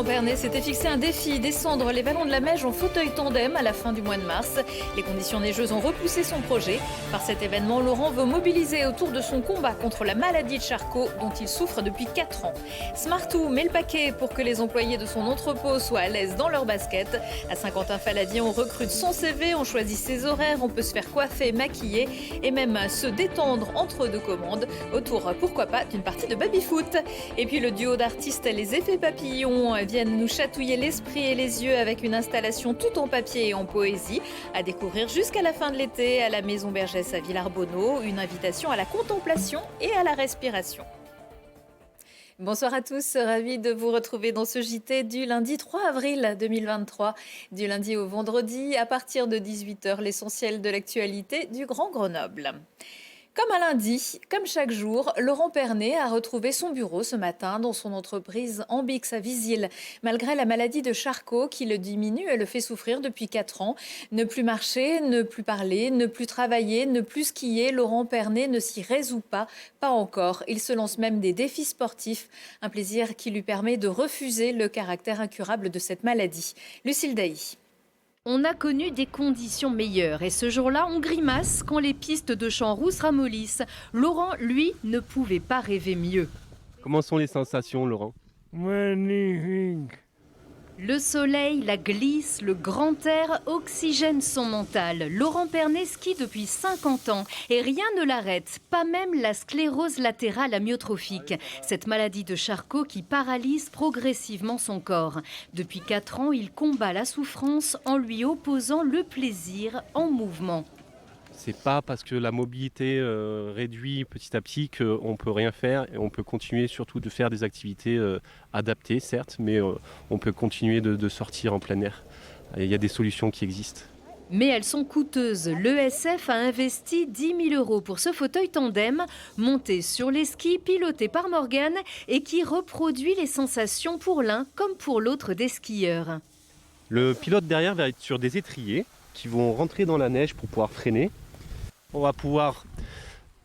Laurent Pernet s'était fixé un défi, descendre les vallons de la Meije en fauteuil tandem à la fin du mois de mars. Les conditions neigeuses ont repoussé son projet. Par cet événement, Laurent veut mobiliser autour de son combat contre la maladie de Charcot dont il souffre depuis 4 ans. Smartoo met le paquet pour que les employés de son entrepôt soient à l'aise dans leur basket. À Saint-Quentin-Faladier, on recrute son CV, on choisit ses horaires, on peut se faire coiffer, maquiller et même se détendre entre deux commandes autour, pourquoi pas, d'une partie de baby-foot. Et puis le duo d'artistes Les Effets Papillons viennent nous chatouiller l'esprit et les yeux avec une installation tout en papier et en poésie à découvrir jusqu'à la fin de l'été à la Maison Bergès à Villarbonneau. Une invitation à la contemplation et à la respiration. Bonsoir à tous, ravi de vous retrouver dans ce JT du lundi 3 avril 2023. Du lundi au vendredi, à partir de 18h, l'essentiel de l'actualité du Grand Grenoble. Comme à lundi, comme chaque jour, Laurent Pernet a retrouvé son bureau ce matin dans son entreprise Ambix à Visil. Malgré la maladie de Charcot qui le diminue et le fait souffrir depuis 4 ans. Ne plus marcher, ne plus parler, ne plus travailler, ne plus skier, Laurent Pernet ne s'y résout pas encore. Il se lance même des défis sportifs, un plaisir qui lui permet de refuser le caractère incurable de cette maladie. Lucille Dailly. On a connu des conditions meilleures et ce jour-là, on grimace quand les pistes de Champs-Rousses ramollissent. Laurent, lui, ne pouvait pas rêver mieux. Comment sont les sensations, Laurent ? Magnifique. Le soleil, la glisse, le grand air oxygènent son mental. Laurent Pernet skie depuis 50 ans et rien ne l'arrête, pas même la sclérose latérale amyotrophique, cette maladie de Charcot qui paralyse progressivement son corps. Depuis 4 ans, il combat la souffrance en lui opposant le plaisir en mouvement. C'est pas parce que la mobilité réduit petit à petit qu'on peut rien faire et on peut continuer surtout de faire des activités adaptées, certes, mais on peut continuer de sortir en plein air. Il y a des solutions qui existent. Mais elles sont coûteuses. L'ESF a investi 10 000 € pour ce fauteuil tandem, monté sur les skis, piloté par Morgane et qui reproduit les sensations pour l'un comme pour l'autre des skieurs. Le pilote derrière va être sur des étriers qui vont rentrer dans la neige pour pouvoir freiner. On va pouvoir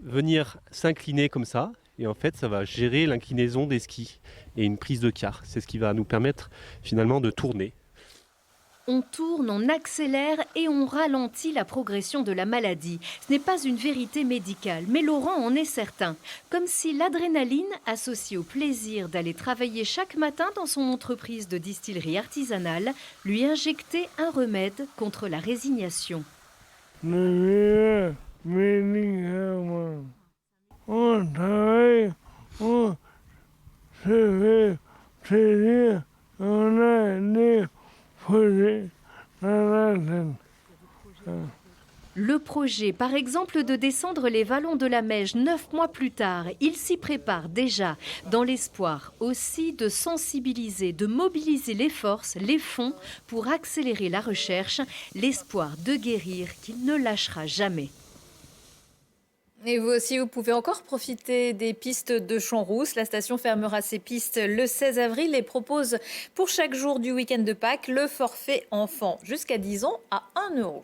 venir s'incliner comme ça et en fait ça va gérer l'inclinaison des skis et une prise de quart. C'est ce qui va nous permettre finalement de tourner. On tourne, on accélère et on ralentit la progression de la maladie. Ce n'est pas une vérité médicale, mais Laurent en est certain. Comme si l'adrénaline, associée au plaisir d'aller travailler chaque matin dans son entreprise de distillerie artisanale, lui injectait un remède contre la résignation. Le médicament. On travaille, on se fait plaisir, on a des projets dans la tête. Le projet, par exemple, de descendre les vallons de la Meije 9 mois plus tard, il s'y prépare déjà, dans l'espoir aussi de sensibiliser, de mobiliser les forces, les fonds pour accélérer la recherche, l'espoir de guérir qu'il ne lâchera jamais. Et vous aussi, vous pouvez encore profiter des pistes de Champs-Rousses. La station fermera ses pistes le 16 avril et propose pour chaque jour du week-end de Pâques le forfait enfant jusqu'à 10 ans à 1 €.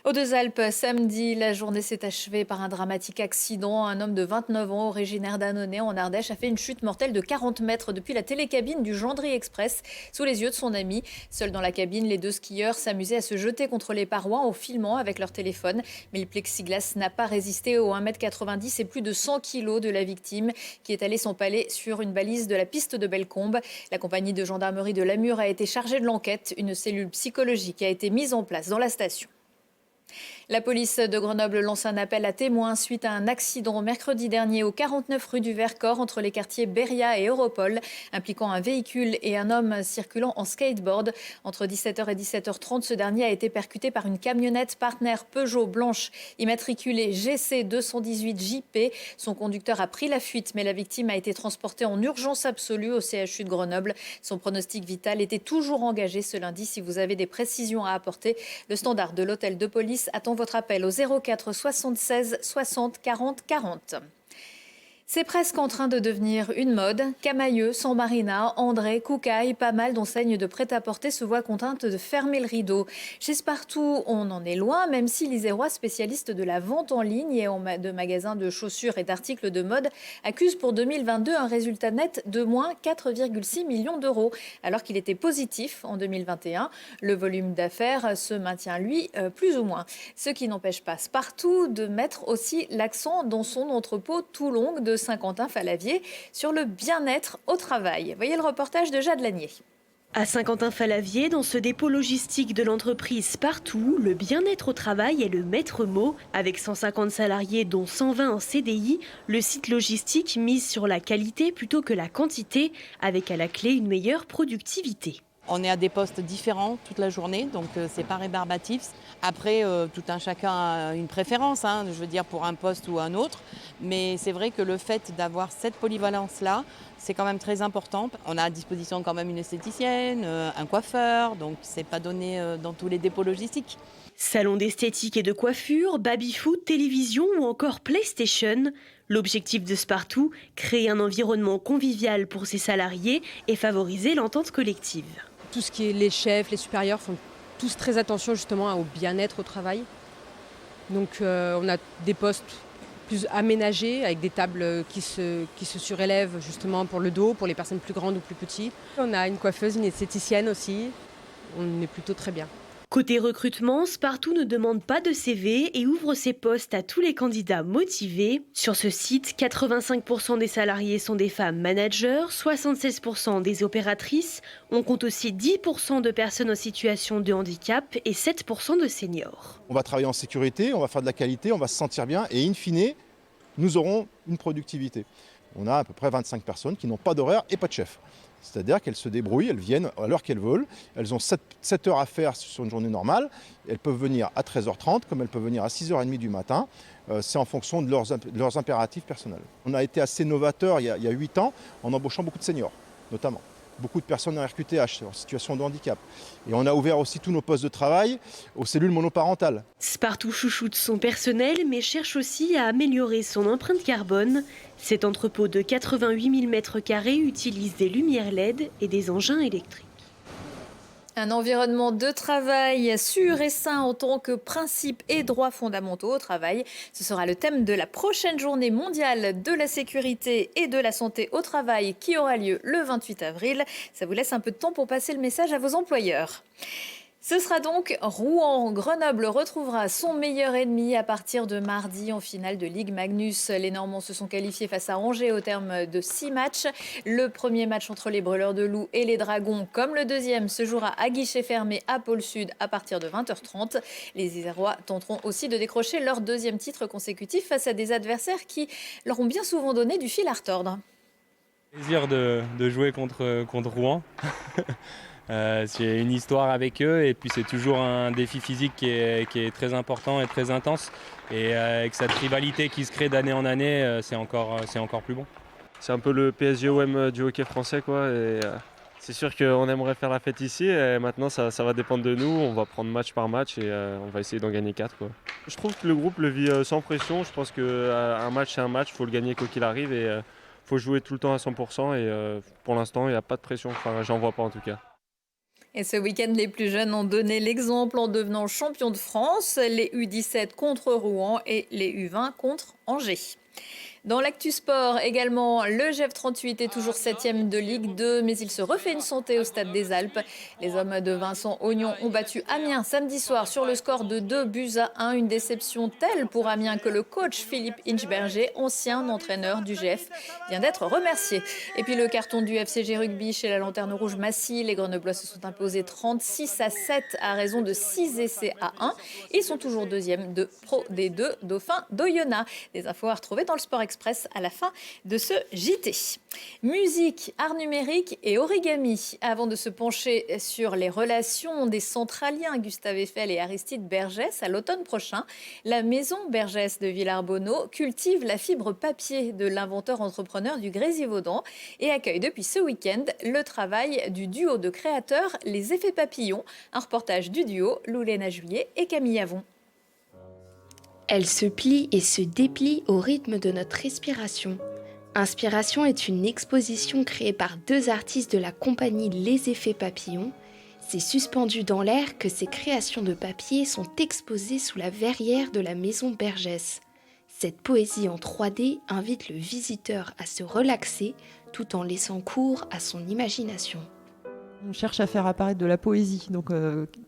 Aux Deux-Alpes, samedi, la journée s'est achevée par un dramatique accident. Un homme de 29 ans, originaire d'Annonay en Ardèche, a fait une chute mortelle de 40 mètres depuis la télécabine du Gendry Express sous les yeux de son ami. Seuls dans la cabine, les deux skieurs s'amusaient à se jeter contre les parois en filmant avec leur téléphone. Mais le plexiglas n'a pas résisté aux 1,90 m et plus de 100 kg de la victime qui est allée s'empaler sur une balise de la piste de Bellecombe. La compagnie de gendarmerie de Lamure a été chargée de l'enquête. Une cellule psychologique a été mise en place dans la station. La police de Grenoble lance un appel à témoins suite à un accident mercredi dernier au 49 rue du Vercors entre les quartiers Beria et Europol, impliquant un véhicule et un homme circulant en skateboard. Entre 17h et 17h30, ce dernier a été percuté par une camionnette Partner Peugeot blanche immatriculée GC 218 JP. Son conducteur a pris la fuite, mais la victime a été transportée en urgence absolue au CHU de Grenoble. Son pronostic vital était toujours engagé ce lundi. Si vous avez des précisions à apporter, le standard de l'hôtel de police attend votre appel au 04 76 60 40 40. C'est presque en train de devenir une mode. Camaïeu, San Marina, André, Koukaï, pas mal d'enseignes de prêt-à-porter se voient contraintes de fermer le rideau. Chez Spartoo, on en est loin, même si l'Isérois, spécialiste de la vente en ligne et de magasins de chaussures et d'articles de mode, accuse pour 2022 un résultat net de moins 4,6 millions d'euros, alors qu'il était positif en 2021. Le volume d'affaires se maintient, lui, plus ou moins. Ce qui n'empêche pas Spartoo de mettre aussi l'accent dans son entrepôt tout long de Saint-Quentin-Fallavier sur le bien-être au travail. Voyez le reportage de Jade Lanier. À Saint-Quentin-Fallavier, dans ce dépôt logistique de l'entreprise Spartoo, le bien-être au travail est le maître mot. Avec 150 salariés dont 120 en CDI, le site logistique mise sur la qualité plutôt que la quantité, avec à la clé une meilleure productivité. On est à des postes différents toute la journée, donc c'est pas rébarbatif. Après, tout un chacun a une préférence, je veux dire, pour un poste ou un autre. Mais c'est vrai que le fait d'avoir cette polyvalence-là, c'est quand même très important. On a à disposition quand même une esthéticienne, un coiffeur, donc c'est pas donné dans tous les dépôts logistiques. Salon d'esthétique et de coiffure, baby-foot, télévision ou encore PlayStation. L'objectif de Spartoo, créer un environnement convivial pour ses salariés et favoriser l'entente collective. Tout ce qui est les chefs, les supérieurs font tous très attention justement au bien-être au travail. Donc on a des postes plus aménagés avec des tables qui se surélèvent justement pour le dos, pour les personnes plus grandes ou plus petites. On a une coiffeuse, une esthéticienne aussi. On est plutôt très bien. Côté recrutement, Spartoo ne demande pas de CV et ouvre ses postes à tous les candidats motivés. Sur ce site, 85% des salariés sont des femmes managers, 76% des opératrices. On compte aussi 10% de personnes en situation de handicap et 7% de seniors. On va travailler en sécurité, on va faire de la qualité, on va se sentir bien et in fine, nous aurons une productivité. On a à peu près 25 personnes qui n'ont pas d'horaire et pas de chef. C'est-à-dire qu'elles se débrouillent, elles viennent à l'heure qu'elles veulent. Elles ont 7 heures à faire sur une journée normale. Elles peuvent venir à 13h30 comme elles peuvent venir à 6h30 du matin. C'est en fonction de leurs impératifs personnels. On a été assez novateurs il y a 8 ans en embauchant beaucoup de seniors, notamment. Beaucoup de personnes en RQTH, en situation de handicap. Et on a ouvert aussi tous nos postes de travail aux cellules monoparentales. Spartoo chouchoute son personnel, mais cherche aussi à améliorer son empreinte carbone. Cet entrepôt de 88 000 m² utilise des lumières LED et des engins électriques. Un environnement de travail sûr et sain en tant que principe et droits fondamentaux au travail. Ce sera le thème de la prochaine journée mondiale de la sécurité et de la santé au travail qui aura lieu le 28 avril. Ça vous laisse un peu de temps pour passer le message à vos employeurs. Ce sera donc Rouen. Grenoble retrouvera son meilleur ennemi à partir de mardi en finale de Ligue Magnus. Les Normands se sont qualifiés face à Angers au terme de 6 matchs. Le premier match entre les Brûleurs de Loups et les Dragons, comme le deuxième, se jouera à guichet fermé à Pôle Sud à partir de 20h30. Les Isérois tenteront aussi de décrocher leur deuxième titre consécutif face à des adversaires qui leur ont bien souvent donné du fil à retordre. Plaisir de jouer contre Rouen. C'est une histoire avec eux et puis c'est toujours un défi physique qui est très important et très intense. Et avec cette rivalité qui se crée d'année en année, c'est encore plus bon. C'est un peu le PSG-OM du hockey français, quoi. Et c'est sûr qu'on aimerait faire la fête ici. Et maintenant, ça va dépendre de nous. On va prendre match par match et on va essayer d'en gagner 4, quoi. Je trouve que le groupe le vit sans pression. Je pense qu'un match, c'est un match. Il faut le gagner quoi qu'il arrive. Et faut jouer tout le temps à 100%. Et pour l'instant, il n'y a pas de pression. Enfin, j'en vois pas en tout cas. Et ce week-end, les plus jeunes ont donné l'exemple en devenant champions de France. Les U17 contre Rouen et les U20 contre Angers. Dans l'actu sport également, le GF38 est toujours 7e de Ligue 2, mais il se refait une santé au Stade des Alpes. Les hommes de Vincent Ognon ont battu Amiens samedi soir sur le score de 2-1. Une déception telle pour Amiens que le coach Philippe Inchberger, ancien entraîneur du GF, vient d'être remercié. Et puis le carton du FCG Rugby chez la Lanterne Rouge Massy. Les Grenoblois se sont imposés 36-7 à raison de 6 essais à 1. Ils sont toujours deuxième de Pro D2 Dauphin d'Oyonnax. Des infos à retrouver dans le Sport Express à la fin de ce JT. Musique, art numérique et origami. Avant de se pencher sur les relations des centraliens Gustave Eiffel et Aristide Bergès à l'automne prochain, la maison Bergès de Villars-Bonneau cultive la fibre papier de l'inventeur-entrepreneur du Grésivaudan et accueille depuis ce week-end le travail du duo de créateurs Les Effets Papillons. Un reportage du duo Loulena Juillet et Camille Avon. Elle se plie et se déplie au rythme de notre respiration. Inspiration est une exposition créée par 2 artistes de la compagnie Les Effets Papillons. C'est suspendu dans l'air que ces créations de papier sont exposées sous la verrière de la maison Bergès. Cette poésie en 3D invite le visiteur à se relaxer tout en laissant cours à son imagination. On cherche à faire apparaître de la poésie, donc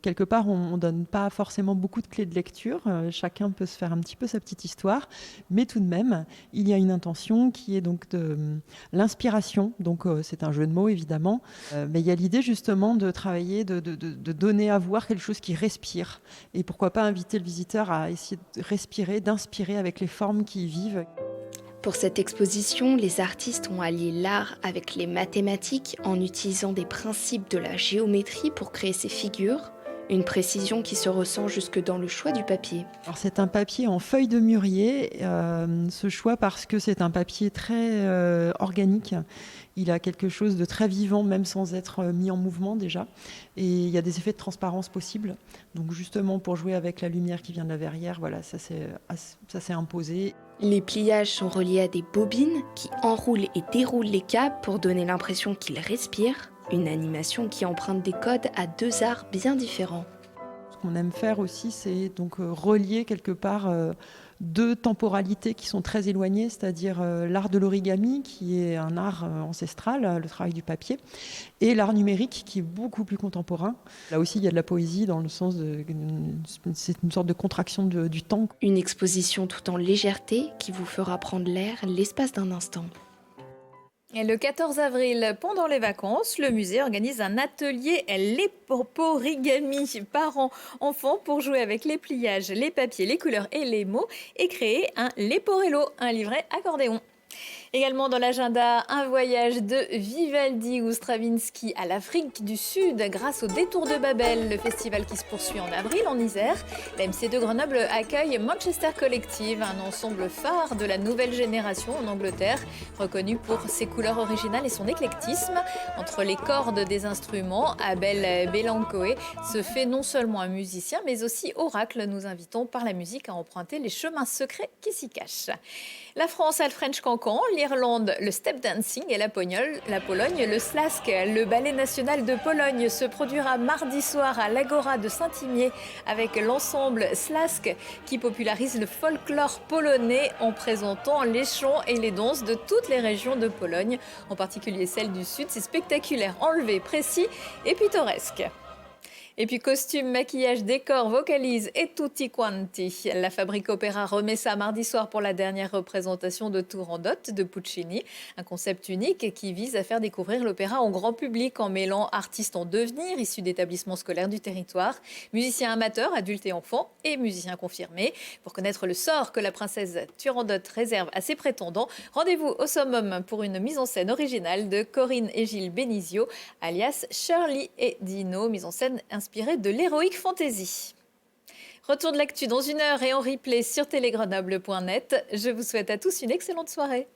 quelque part on ne donne pas forcément beaucoup de clés de lecture, chacun peut se faire un petit peu sa petite histoire, mais tout de même il y a une intention qui est donc de l'inspiration, donc c'est un jeu de mots évidemment, mais il y a l'idée justement de travailler, de donner à voir quelque chose qui respire, et pourquoi pas inviter le visiteur à essayer de respirer, d'inspirer avec les formes qui y vivent. Pour cette exposition, les artistes ont allié l'art avec les mathématiques en utilisant des principes de la géométrie pour créer ces figures, une précision qui se ressent jusque dans le choix du papier. Alors c'est un papier en feuille de mûrier, ce choix parce que c'est un papier très organique. Il a quelque chose de très vivant, même sans être mis en mouvement déjà. Et il y a des effets de transparence possibles. Donc justement, pour jouer avec la lumière qui vient de la verrière, voilà, ça s'est imposé. Les pliages sont reliés à des bobines qui enroulent et déroulent les câbles pour donner l'impression qu'ils respirent. Une animation qui emprunte des codes à 2 arts bien différents. Ce qu'on aime faire aussi, c'est donc relier quelque part 2 temporalités qui sont très éloignées, c'est-à-dire l'art de l'origami, qui est un art ancestral, le travail du papier, et l'art numérique, qui est beaucoup plus contemporain. Là aussi, il y a de la poésie dans le sens c'est une sorte de contraction du temps. Une exposition tout en légèreté qui vous fera prendre l'air l'espace d'un instant. Et le 14 avril, pendant les vacances, le musée organise un atelier léporigami parents-enfants pour jouer avec les pliages, les papiers, les couleurs et les mots et créer un léporello, un livret accordéon. Également dans l'agenda, un voyage de Vivaldi ou Stravinsky à l'Afrique du Sud grâce au Détour de Babel, le festival qui se poursuit en avril en Isère. La MC de Grenoble accueille Manchester Collective, un ensemble phare de la nouvelle génération en Angleterre, reconnu pour ses couleurs originales et son éclectisme. Entre les cordes des instruments, Abel Belancoe se fait non seulement un musicien, mais aussi oracle. Nous invitons par la musique à emprunter les chemins secrets qui s'y cachent. La France a le French Cancan, l'Irlande, le step dancing et la Pologne, le Slask. Le ballet national de Pologne se produira mardi soir à l'Agora de Saint-Imier avec l'ensemble Slask qui popularise le folklore polonais en présentant les chants et les danses de toutes les régions de Pologne, en particulier celle du Sud. C'est spectaculaire, enlevé, précis et pittoresque. Et puis costume, maquillage, décor, vocalise et tutti quanti. La Fabrique Opéra remet ça mardi soir pour la dernière représentation de Turandot de Puccini. Un concept unique qui vise à faire découvrir l'opéra au grand public en mêlant artistes en devenir, issus d'établissements scolaires du territoire, musiciens amateurs, adultes et enfants, et musiciens confirmés. Pour connaître le sort que la princesse Turandot réserve à ses prétendants, rendez-vous au Summum pour une mise en scène originale de Corinne et Gilles Benizio, alias Shirley et Dino, mise en scène inspirée de l'Heroic Fantasy. Retour de l'actu dans 1 heure et en replay sur télégrenoble.net. Je vous souhaite à tous une excellente soirée.